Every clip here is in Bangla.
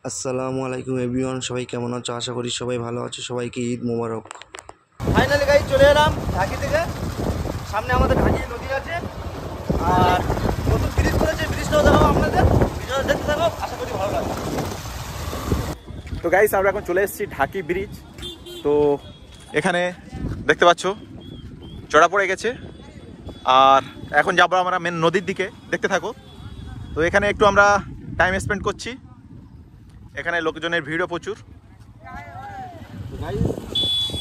আসসালামু আলাইকুম এভরিওয়ান, সবাই কেমন আছো? আশা করি সবাই ভালো আছো। সবাইকে ঈদ মোবারক। ফাইনালি গাইজ চলে এলাম ঢাকি থেকে। সামনে আমাদের ঢাকি নদী আছে আর নতুন ব্রিজ করেছে, ব্রিজটাও দেখাবো আপনাদের। ভিডিও দেখতে থাকো, আশা করি ভালো লাগবে। তো গাইস আমরা এখন চলে এসেছি ঢাকি ব্রিজ। তো এখানে দেখতে পাচ্ছ চড়া পড়ে গেছে আর এখন যাবো আমরা মেন নদীর দিকে, দেখতে থাকো। তো এখানে একটু আমরা টাইম স্পেন্ড করছি, এখানে লোকজনের ভিড়ও প্রচুর।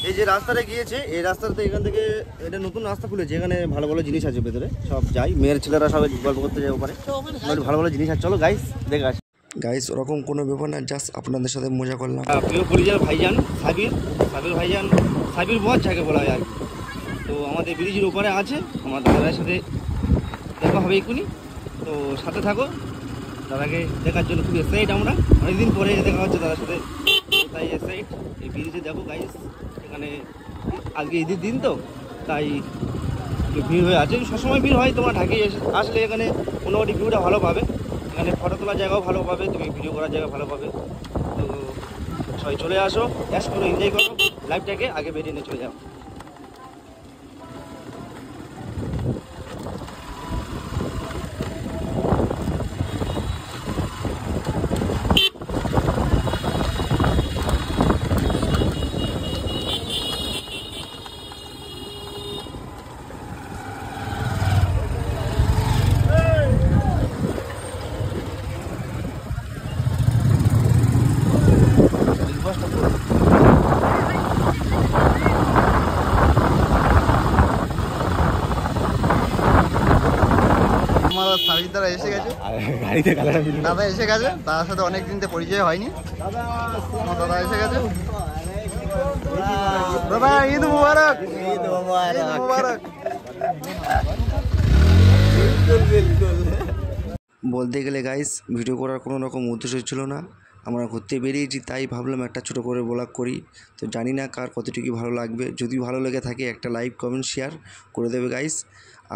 এই যে রাস্তাটা গিয়েছে, এই রাস্তাতে এখান থেকে এটা নতুন রাস্তা খুলেছে, এখানে ভালো ভালো জিনিস আছে ভেতরে, সব যাই মেয়ের ছেলেরা সবাই গল্প করতে যায় ওপারে, ভালো ভালো জিনিস আছে। চলো গাইস দেখে আসি। গাইস ওরকম কোনো ব্যাপার না, জাস্ট আপনাদের সাথে মজা করলাম। প্রিয় পরিচয় ভাইজান সাবির ভাইজান, সাবির বস যাকে বলা হয় আর কি। তো আমাদের ব্রিজের ওপারে আছে, আমার দাদার সাথে দেখা হবে এক্ষুনি। তো সাথে থাকো, দাদাকে দেখার জন্য খুব এক্সাইট আমরা, অনেকদিন পরে দেখা হচ্ছে দাদার সাথে, তাই এক্সাইট। এই ব্রিজে দেখো গাইস, এখানে আজকে ঈদের দিন তো তাই ভিড় হয়ে আছে, সবসময় ভিড় হয়। তোমার ঢাকে আসলে এখানে মোটামুটি ভিউটা ভালো পাবে, এখানে ফটো তোলার জায়গাও ভালো পাবে, তুমি ভিডিও করার জায়গা ভালো পাবে। তো সবাই চলে আসো, ক্যাশ করো, এনজয় করো লাইফটাকে, আগে বেরিয়ে নিয়ে চলে যাও। দাদা এসে গেছে, দাদা এসে গেছে, তার সাথে অনেকদিন থেকে পরিচয় হয়নি। দাদা এসে গেছে। দাদা ঈদ মুবারক। ঈদ মুবারক। বলতে গেলে গাইস ভিডিও করার কোনো রকম উদ্দেশ্য ছিল না, আমরা ঘুরতে বেরিয়েছি তাই ভাবলাম একটা ছোটো করে ব্লগ করি। তো জানি না কার কতটুকু ভালো লাগবে, যদি ভালো লেগে থাকে একটা লাইক কমেন্ট শেয়ার করে দেবে গাইস।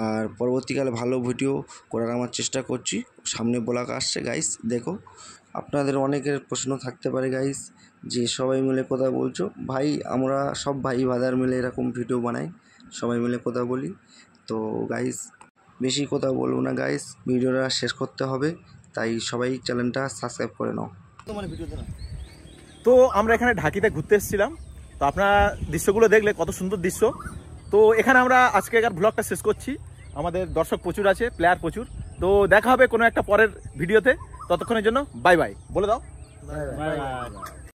আর পরবর্তীকালে ভালো ভিডিও করার আমার চেষ্টা করছি, সামনে ব্লগ আসছে গাইস দেখো। আপনাদের অনেকের প্রশ্ন থাকতে পারে গাইস যে সবাই মিলে কথা বলছো, ভাই আমরা সব ভাই ভাদার মিলে এরকম ভিডিও বানাই, সবাই মিলে কথা বলি। তো গাইস বেশি কথা বলবো না গাইস, ভিডিওটা শেষ করতে হবে, তাই সবাই চ্যানেলটা সাবস্ক্রাইব করে নাও। তো আমরা এখানে ঢাকিতে ঘুরতে এসেছিলাম, তো আপনারা দৃশ্যগুলো দেখলে কত সুন্দর দৃশ্য। তো এখানে আমরা আজকের ব্লগটা শেষ করছি, আমাদের দর্শক প্রচুর আছে, প্লেয়ার প্রচুর। তো দেখা হবে কোনো একটা পরের ভিডিওতে, ততক্ষণের জন্য বাই বাই বলে দাও। Bye bye.